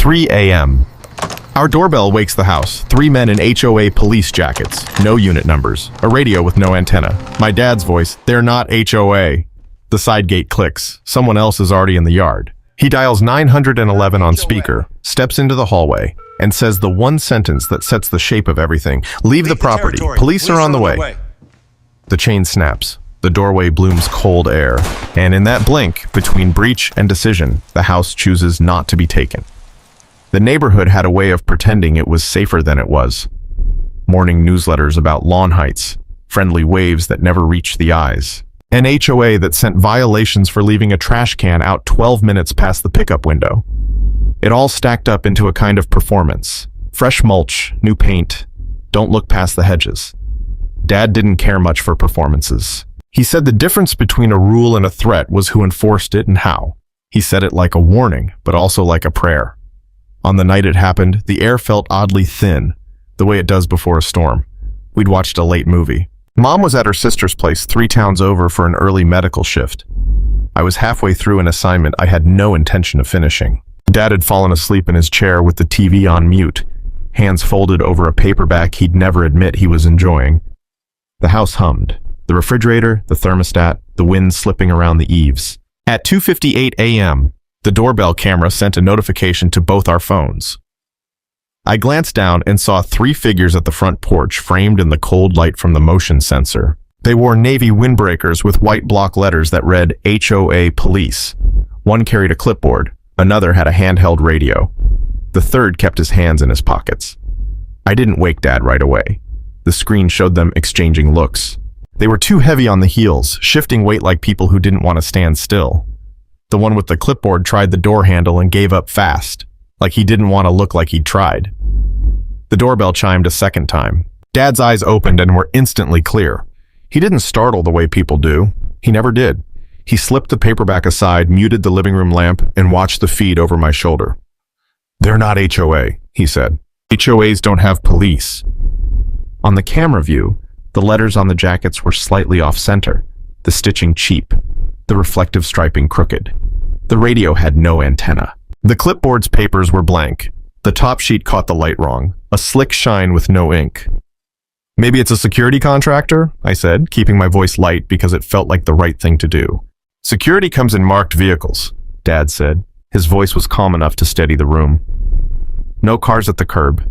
3 a.m. Our doorbell wakes the house. 3 men in HOA police jackets. No unit numbers. A radio with no antenna. My dad's voice, "They're not HOA." The side gate clicks. Someone else is already in the yard. He dials 911 on speaker, steps into the hallway, and says the one sentence that sets the shape of everything. "Leave the property. Police are on the way." The chain snaps. The doorway blooms cold air. And in that blink, between breach and decision, the house chooses not to be taken. The neighborhood had a way of pretending it was safer than it was. Morning newsletters about lawn heights, friendly waves that never reached the eyes. An HOA that sent violations for leaving a trash can out 12 minutes past the pickup window. It all stacked up into a kind of performance. Fresh mulch, new paint, don't look past the hedges. Dad didn't care much for performances. He said the difference between a rule and a threat was who enforced it and how. He said it like a warning, but also like a prayer. On the night it happened, the air felt oddly thin, the way it does before a storm. We'd watched a late movie. Mom was at her sister's place 3 towns over for an early medical shift. I was halfway through an assignment I had no intention of finishing. Dad had fallen asleep in his chair with the TV on mute, hands folded over a paperback he'd never admit he was enjoying. The house hummed. The refrigerator, the thermostat, the wind slipping around the eaves. At 2:58 a.m., the doorbell camera sent a notification to both our phones. I glanced down and saw 3 figures at the front porch framed in the cold light from the motion sensor. They wore navy windbreakers with white block letters that read HOA Police. One carried a clipboard, another had a handheld radio. The third kept his hands in his pockets. I didn't wake Dad right away. The screen showed them exchanging looks. They were too heavy on the heels, shifting weight like people who didn't want to stand still. The one with the clipboard tried the door handle and gave up fast, like he didn't want to look like he'd tried. The doorbell chimed a second time. Dad's eyes opened and were instantly clear. He didn't startle the way people do. He never did. He slipped the paperback aside, muted the living room lamp, and watched the feed over my shoulder. "They're not HOA," he said. "HOAs don't have police." On the camera view, the letters on the jackets were slightly off-center, the stitching cheap, the reflective striping crooked. The radio had no antenna. The clipboard's papers were blank. The top sheet caught the light wrong, a slick shine with no ink. "Maybe it's a security contractor," I said, keeping my voice light because it felt like the right thing to do. "Security comes in marked vehicles," Dad said. His voice was calm enough to steady the room. No cars at the curb.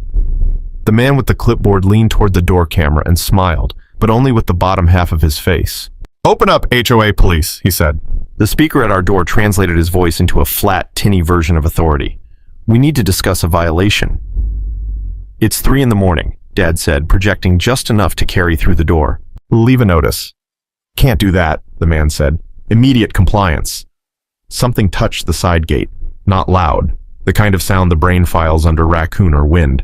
The man with the clipboard leaned toward the door camera and smiled, but only with the bottom half of his face. "Open up, HOA Police," he said. The speaker at our door translated his voice into a flat, tinny version of authority. "We need to discuss a violation." "It's 3 in the morning, Dad said, projecting just enough to carry through the door. "Leave a notice." "Can't do that," the man said. "Immediate compliance." Something touched the side gate, not loud, the kind of sound the brain files under raccoon or wind.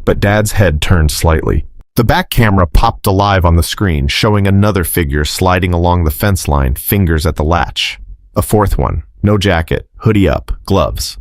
But Dad's head turned slightly. The back camera popped alive on the screen, showing another figure sliding along the fence line, fingers at the latch. A 4th one, no jacket, hoodie up, gloves.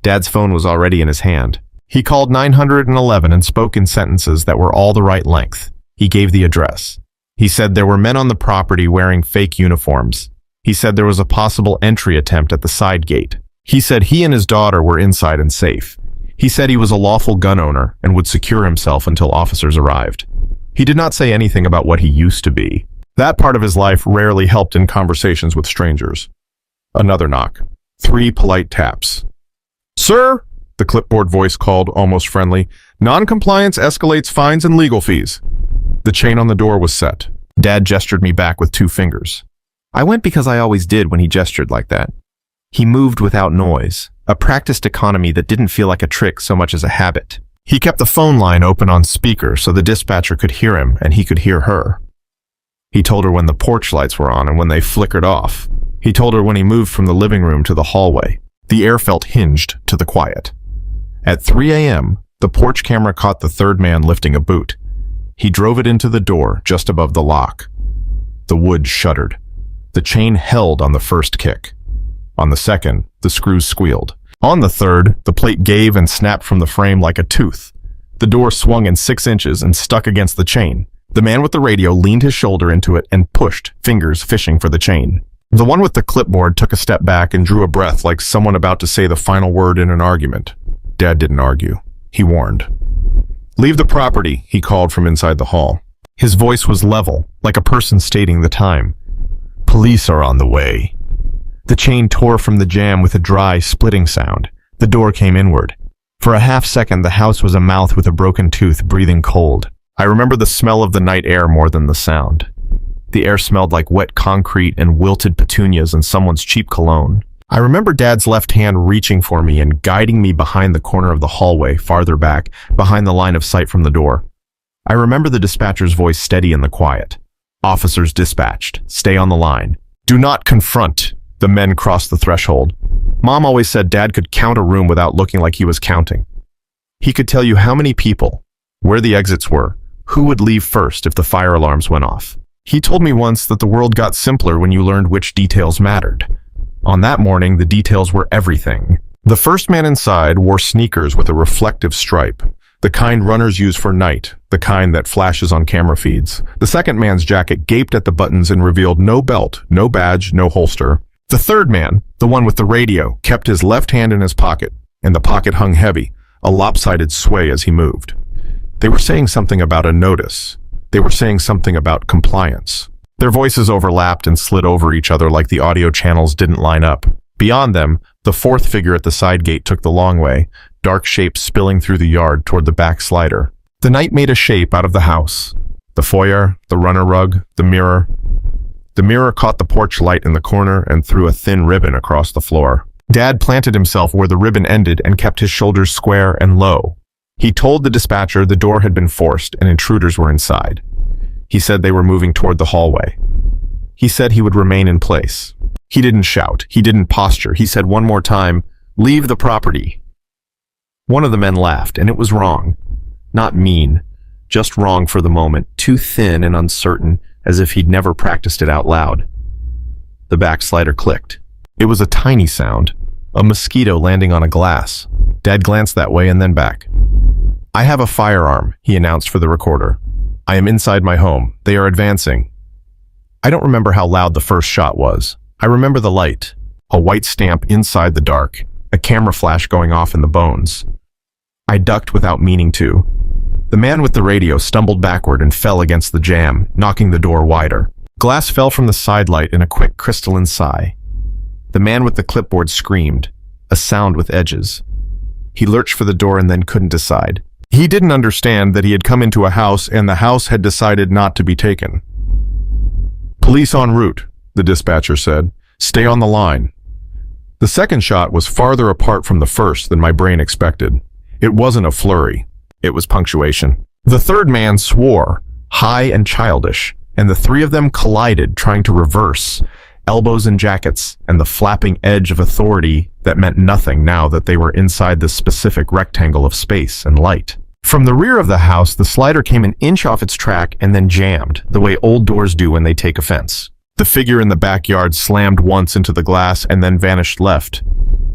Dad's phone was already in his hand. He called 911 and spoke in sentences that were all the right length. He gave the address. He said there were men on the property wearing fake uniforms. He said there was a possible entry attempt at the side gate. He said he and his daughter were inside and safe. He said he was a lawful gun owner and would secure himself until officers arrived. He did not say anything about what he used to be. That part of his life rarely helped in conversations with strangers. Another knock. 3 polite taps. "Sir," the clipboard voice called, almost friendly, "non-compliance escalates fines and legal fees." The chain on the door was set. Dad gestured me back with 2 fingers. I went because I always did when he gestured like that. He moved without noise, a practiced economy that didn't feel like a trick so much as a habit. He kept the phone line open on speaker so the dispatcher could hear him and he could hear her. He told her when the porch lights were on and when they flickered off. He told her when he moved from the living room to the hallway. The air felt hinged to the quiet. At 3 a.m., the porch camera caught the 3rd man lifting a boot. He drove it into the door just above the lock. The wood shuddered. The chain held on the first kick. On the second, the screws squealed. On the third, the plate gave and snapped from the frame like a tooth. The door swung in 6 inches and stuck against the chain. The man with the radio leaned his shoulder into it and pushed, fingers fishing for the chain. The one with the clipboard took a step back and drew a breath like someone about to say the final word in an argument. Dad didn't argue. He warned. "Leave the property," he called from inside the hall. His voice was level, like a person stating the time. "Police are on the way." The chain tore from the jamb with a dry, splitting sound. The door came inward. For a half-second, the house was a mouth with a broken tooth, breathing cold. I remember the smell of the night air more than the sound. The air smelled like wet concrete and wilted petunias and someone's cheap cologne. I remember Dad's left hand reaching for me and guiding me behind the corner of the hallway, farther back, behind the line of sight from the door. I remember the dispatcher's voice steady in the quiet. "Officers dispatched. Stay on the line. Do not confront." The men crossed the threshold. Mom always said Dad could count a room without looking like he was counting. He could tell you how many people, where the exits were, who would leave first if the fire alarms went off. He told me once that the world got simpler when you learned which details mattered. On that morning, the details were everything. The first man inside wore sneakers with a reflective stripe, the kind runners use for night, the kind that flashes on camera feeds. The second man's jacket gaped at the buttons and revealed no belt, no badge, no holster. The third man, the one with the radio, kept his left hand in his pocket, and the pocket hung heavy, a lopsided sway as he moved. They were saying something about a notice. They were saying something about compliance. Their voices overlapped and slid over each other like the audio channels didn't line up. Beyond them, the fourth figure at the side gate took the long way, dark shape spilling through the yard toward the back slider. The night made a shape out of the house. The foyer, the runner rug, the mirror. The mirror caught the porch light in the corner and threw a thin ribbon across the floor. Dad planted himself where the ribbon ended and kept his shoulders square and low. He told the dispatcher the door had been forced and intruders were inside. He said they were moving toward the hallway. He said he would remain in place. He didn't shout. He didn't posture. He said one more time, "Leave the property." One of the men laughed, and it was wrong. Not mean, just wrong for the moment, too thin and uncertain, as if he'd never practiced it out loud. The backslider clicked. It was a tiny sound, a mosquito landing on a glass. Dad glanced that way and then back. "I have a firearm," he announced for the recorder. "I am inside my home. They are advancing." I don't remember how loud the first shot was. I remember the light, a white stamp inside the dark, a camera flash going off in the bones. I ducked without meaning to. The man with the radio stumbled backward and fell against the jamb, knocking the door wider. Glass fell from the side light in a quick crystalline sigh. The man with the clipboard screamed, a sound with edges. He lurched for the door and then couldn't decide. He didn't understand that he had come into a house and the house had decided not to be taken. "Police en route," the dispatcher said. "Stay on the line." The second shot was farther apart from the first than my brain expected. It wasn't a flurry. It was punctuation. The third man swore, high and childish, and the three of them collided, trying to reverse, elbows in jackets, and the flapping edge of authority that meant nothing now that they were inside this specific rectangle of space and light. From the rear of the house, the slider came an inch off its track and then jammed, the way old doors do when they take offense. The figure in the backyard slammed once into the glass and then vanished left,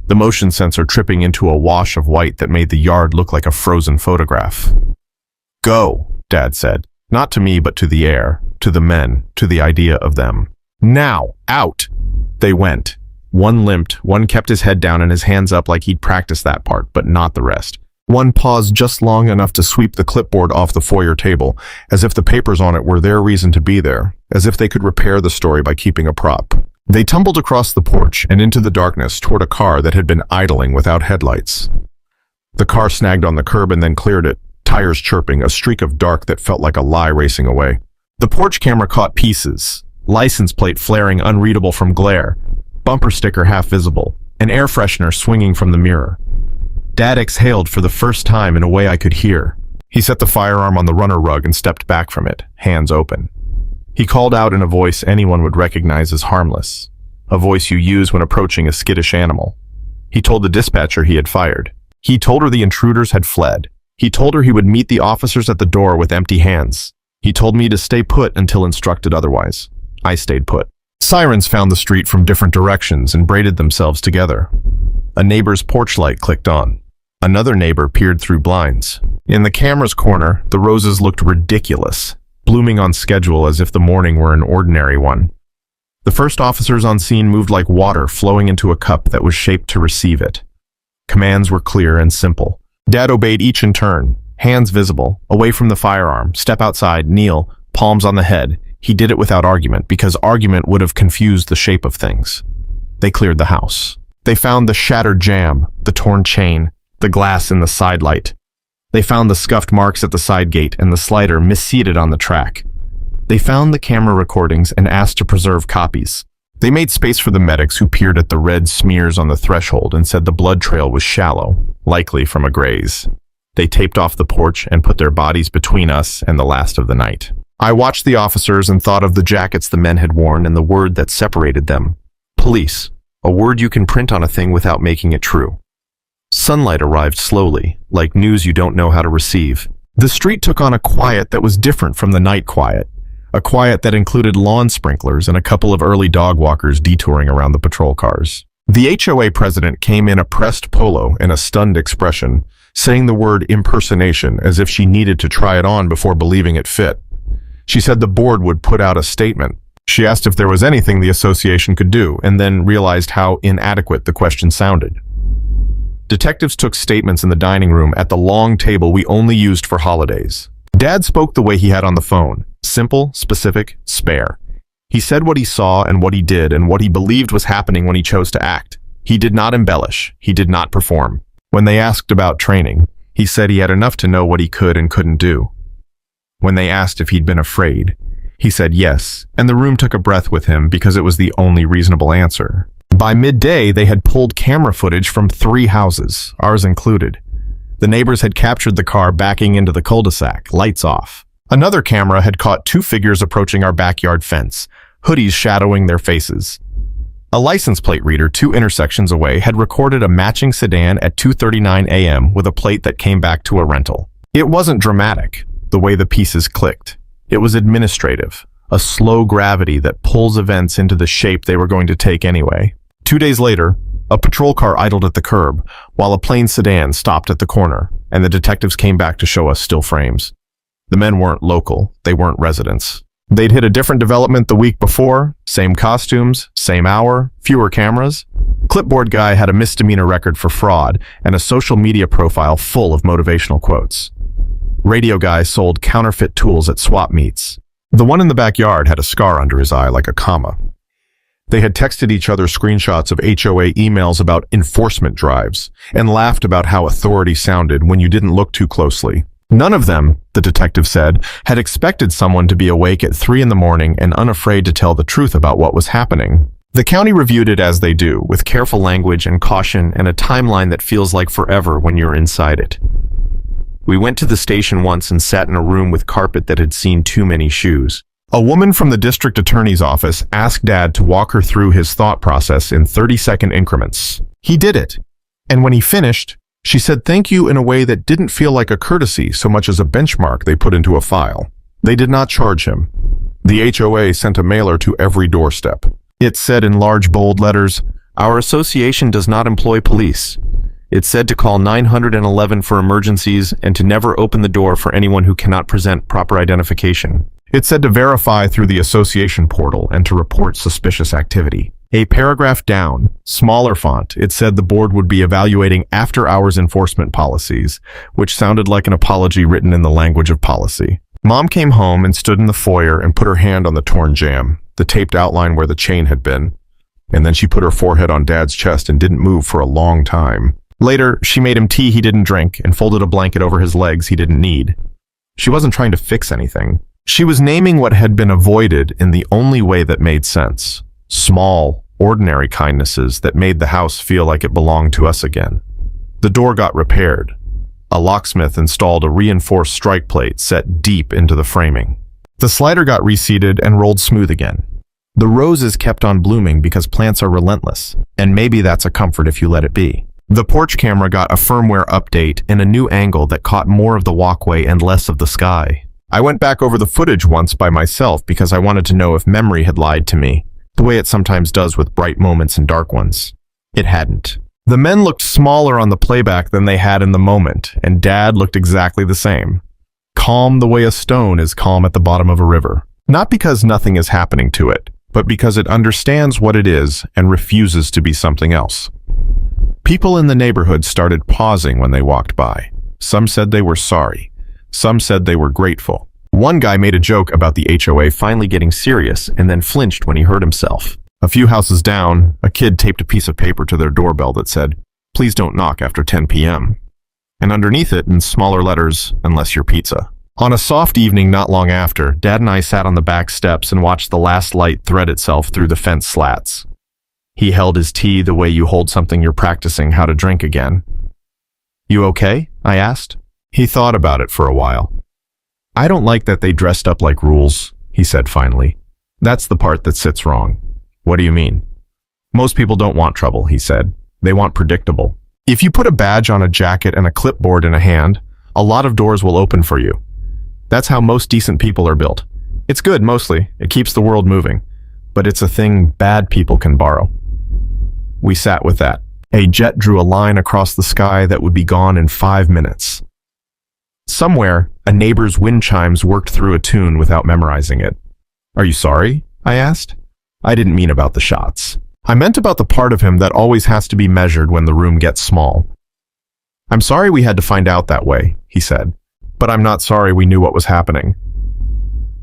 the motion sensor tripping into a wash of white that made the yard look like a frozen photograph. "Go," Dad said, not to me but to the air, to the men, to the idea of them. "Now, out!" They went. One limped, one kept his head down and his hands up like he'd practiced that part, but not the rest. One paused just long enough to sweep the clipboard off the foyer table, as if the papers on it were their reason to be there, as if they could repair the story by keeping a prop. They tumbled across the porch and into the darkness toward a car that had been idling without headlights. The car snagged on the curb and then cleared it, tires chirping, a streak of dark that felt like a lie racing away. The porch camera caught pieces, license plate flaring unreadable from glare, bumper sticker half visible, an air freshener swinging from the mirror. Dad exhaled for the first time in a way I could hear. He set the firearm on the runner rug and stepped back from it, hands open. He called out in a voice anyone would recognize as harmless, a voice you use when approaching a skittish animal. He told the dispatcher he had fired. He told her the intruders had fled. He told her he would meet the officers at the door with empty hands. He told me to stay put until instructed otherwise. I stayed put. Sirens found the street from different directions and braided themselves together. A neighbor's porch light clicked on. Another neighbor peered through blinds. In the camera's corner, the roses looked ridiculous, blooming on schedule as if the morning were an ordinary one. The first officers on scene moved like water flowing into a cup that was shaped to receive it. Commands were clear and simple. Dad obeyed each in turn, hands visible, away from the firearm, step outside, kneel, palms on the head. He did it without argument, because argument would have confused the shape of things. They cleared the house. They found the shattered jamb, the torn chain, the glass in the side light. They found the scuffed marks at the side gate and the slider misseated on the track. They found the camera recordings and asked to preserve copies. They made space for the medics who peered at the red smears on the threshold and said the blood trail was shallow, likely from a graze. They taped off the porch and put their bodies between us and the last of the night. I watched the officers and thought of the jackets the men had worn and the word that separated them. Police, a word you can print on a thing without making it true. Sunlight arrived slowly, like news you don't know how to receive. The street took on a quiet that was different from the night quiet. A quiet that included lawn sprinklers and a couple of early dog walkers detouring around the patrol cars. The HOA president came in a pressed polo and a stunned expression, saying the word impersonation as if she needed to try it on before believing it fit. She said the board would put out a statement. She asked if there was anything the association could do, and then realized how inadequate the question sounded. Detectives took statements in the dining room at the long table we only used for holidays. Dad spoke the way he had on the phone. Simple, specific, spare. He said what he saw and what he did and what he believed was happening when he chose to act. He did not embellish. He did not perform. When they asked about training, he said he had enough to know what he could and couldn't do. When they asked if he'd been afraid, he said yes, and the room took a breath with him because it was the only reasonable answer. By midday, they had pulled camera footage from 3 houses, ours included. The neighbors had captured the car backing into the cul-de-sac, lights off. Another camera had caught 2 figures approaching our backyard fence, hoodies shadowing their faces. A license plate reader 2 intersections away had recorded a matching sedan at 2:39 a.m. with a plate that came back to a rental. It wasn't dramatic, the way the pieces clicked. It was administrative, a slow gravity that pulls events into the shape they were going to take anyway. 2 days later, a patrol car idled at the curb, while a plain sedan stopped at the corner, and the detectives came back to show us still frames. The men weren't local, they weren't residents. They'd hit a different development the week before, same costumes, same hour, fewer cameras. Clipboard guy had a misdemeanor record for fraud and a social media profile full of motivational quotes. Radio guy sold counterfeit tools at swap meets. The one in the backyard had a scar under his eye like a comma. They had texted each other screenshots of HOA emails about enforcement drives and laughed about how authority sounded when you didn't look too closely. None of them, the detective said, had expected someone to be awake at 3 in the morning and unafraid to tell the truth about what was happening. The county reviewed it as they do, with careful language and caution and a timeline that feels like forever when you're inside it. We went to the station once and sat in a room with carpet that had seen too many shoes. A woman from the district attorney's office asked Dad to walk her through his thought process in 30-second increments. He did it, and when he finished, she said thank you in a way that didn't feel like a courtesy so much as a benchmark they put into a file. They did not charge him. The HOA sent a mailer to every doorstep. It said in large bold letters, "Our association does not employ police." It said to call 911 for emergencies and to never open the door for anyone who cannot present proper identification. It said to verify through the association portal and to report suspicious activity. A paragraph down, smaller font, it said the board would be evaluating after-hours enforcement policies, which sounded like an apology written in the language of policy. Mom came home and stood in the foyer and put her hand on the torn jamb, the taped outline where the chain had been. And then she put her forehead on Dad's chest and didn't move for a long time. Later, she made him tea he didn't drink and folded a blanket over his legs he didn't need. She wasn't trying to fix anything. She was naming what had been avoided in the only way that made sense. Small, ordinary kindnesses that made the house feel like it belonged to us again. The door got repaired. A locksmith installed a reinforced strike plate set deep into the framing. The slider got reseated and rolled smooth again. The roses kept on blooming because plants are relentless, and maybe that's a comfort if you let it be. The porch camera got a firmware update and a new angle that caught more of the walkway and less of the sky. I went back over the footage once by myself because I wanted to know if memory had lied to me, the way it sometimes does with bright moments and dark ones. It hadn't. The men looked smaller on the playback than they had in the moment, and Dad looked exactly the same. Calm the way a stone is calm at the bottom of a river. Not because nothing is happening to it, but because it understands what it is and refuses to be something else. People in the neighborhood started pausing when they walked by. Some said they were sorry. Some said they were grateful. One guy made a joke about the HOA finally getting serious and then flinched when he hurt himself. A few houses down, a kid taped a piece of paper to their doorbell that said, "Please don't knock after 10 p.m." And underneath it, in smaller letters, "Unless you're pizza." On a soft evening not long after, Dad and I sat on the back steps and watched the last light thread itself through the fence slats. He held his tea the way you hold something you're practicing how to drink again. "You okay?" I asked. He thought about it for a while. "I don't like that they dressed up like rules," he said finally. "That's the part that sits wrong." "What do you mean?" "Most people don't want trouble," he said. "They want predictable. If you put a badge on a jacket and a clipboard in a hand, a lot of doors will open for you. That's how most decent people are built. It's good, mostly. It keeps the world moving. But it's a thing bad people can borrow." We sat with that. A jet drew a line across the sky that would be gone in 5 minutes. Somewhere, a neighbor's wind chimes worked through a tune without memorizing it. "Are you sorry?" I asked. I didn't mean about the shots. I meant about the part of him that always has to be measured when the room gets small. "I'm sorry we had to find out that way," he said. "But I'm not sorry we knew what was happening."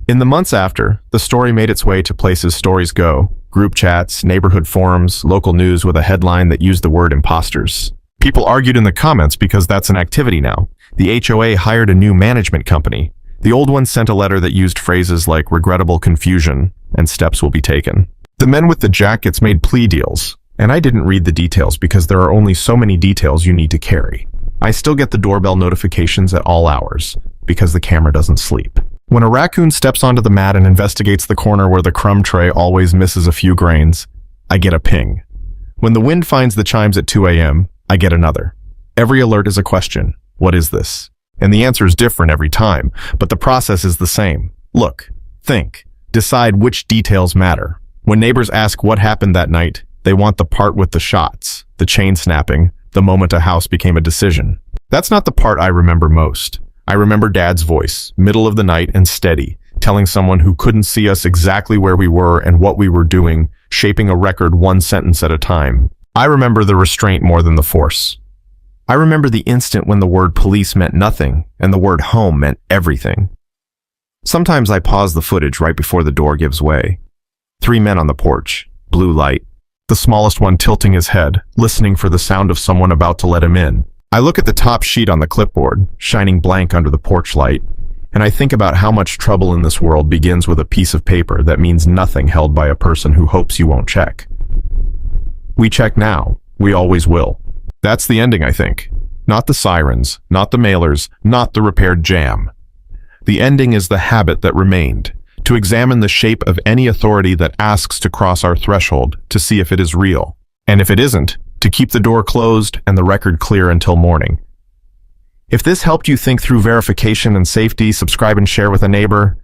In the months after, the story made its way to places stories go: group chats, neighborhood forums, local news with a headline that used the word imposters. People argued in the comments because that's an activity now. The HOA hired a new management company. The old one sent a letter that used phrases like "regrettable confusion" and "steps will be taken." The men with the jackets made plea deals, and I didn't read the details because there are only so many details you need to carry. I still get the doorbell notifications at all hours because the camera doesn't sleep. When a raccoon steps onto the mat and investigates the corner where the crumb tray always misses a few grains, I get a ping. When the wind finds the chimes at 2 a.m., I get another. Every alert is a question. What is this? And the answer is different every time, but the process is the same. Look, think, decide which details matter. When neighbors ask what happened that night, they want the part with the shots, the chain snapping, the moment a house became a decision. That's not the part I remember most. I remember Dad's voice, middle of the night and steady, telling someone who couldn't see us exactly where we were and what we were doing, shaping a record one sentence at a time. I remember the restraint more than the force. I remember the instant when the word police meant nothing and the word home meant everything. Sometimes I pause the footage right before the door gives way. 3 men on the porch, blue light, the smallest one tilting his head, listening for the sound of someone about to let him in. I look at the top sheet on the clipboard, shining blank under the porch light, and I think about how much trouble in this world begins with a piece of paper that means nothing held by a person who hopes you won't check. We check now. We always will. That's the ending, I think. Not the sirens, not the mailers, not the repaired jam. The ending is the habit that remained, to examine the shape of any authority that asks to cross our threshold to see if it is real. And if it isn't, to keep the door closed and the record clear until morning. If this helped you think through verification and safety, subscribe and share with a neighbor.